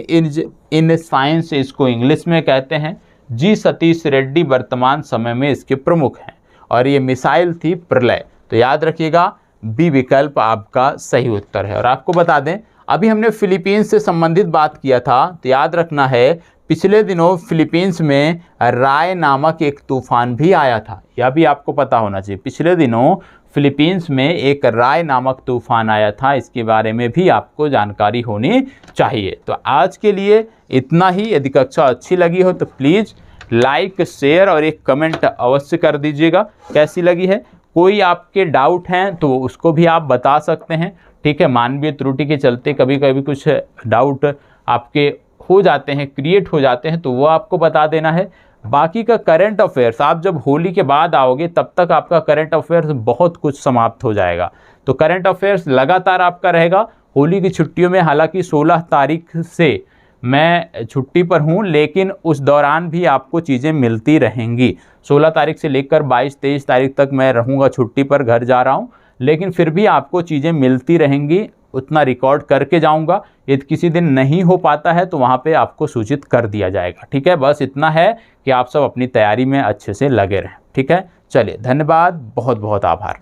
इन साइंस इसको इंग्लिश में कहते हैं। जी सतीश रेड्डी वर्तमान समय में इसके प्रमुख हैं, और ये मिसाइल थी प्रलय। तो याद रखिएगा, बी विकल्प आपका सही उत्तर है। और आपको बता दें, अभी हमने फिलीपींस से संबंधित बात किया था, तो याद रखना है पिछले दिनों फिलीपींस में राय नामक एक तूफान भी आया था। यह भी आपको पता होना चाहिए। पिछले दिनों फिलीपींस में एक राय नामक तूफान आया था, इसके बारे में भी आपको जानकारी होनी चाहिए। तो आज के लिए इतना ही। यदि कक्षा अच्छी लगी हो तो प्लीज़ लाइक, शेयर और एक कमेंट अवश्य कर दीजिएगा कैसी लगी है। कोई आपके डाउट हैं तो उसको भी आप बता सकते हैं, ठीक है। मानवीय त्रुटि के चलते कभी कभी कुछ डाउट आपके हो जाते हैं, क्रिएट हो जाते हैं, तो वो आपको बता देना है। बाकी का करंट अफेयर्स आप जब होली के बाद आओगे तब तक आपका करंट अफेयर्स बहुत कुछ समाप्त हो जाएगा। तो करंट अफेयर्स लगातार आपका रहेगा होली की छुट्टियों में। हालांकि 16 तारीख से मैं छुट्टी पर हूं, लेकिन उस दौरान भी आपको चीज़ें मिलती रहेंगी। 16 तारीख से लेकर 22-23 तारीख तक मैं रहूंगा छुट्टी पर, घर जा रहा हूं, लेकिन फिर भी आपको चीज़ें मिलती रहेंगी। उतना रिकॉर्ड करके जाऊंगा। यदि किसी दिन नहीं हो पाता है तो वहाँ पे आपको सूचित कर दिया जाएगा, ठीक है। बस इतना है कि आप सब अपनी तैयारी में अच्छे से लगे रहें, ठीक है। चलिए, धन्यवाद, बहुत बहुत आभार।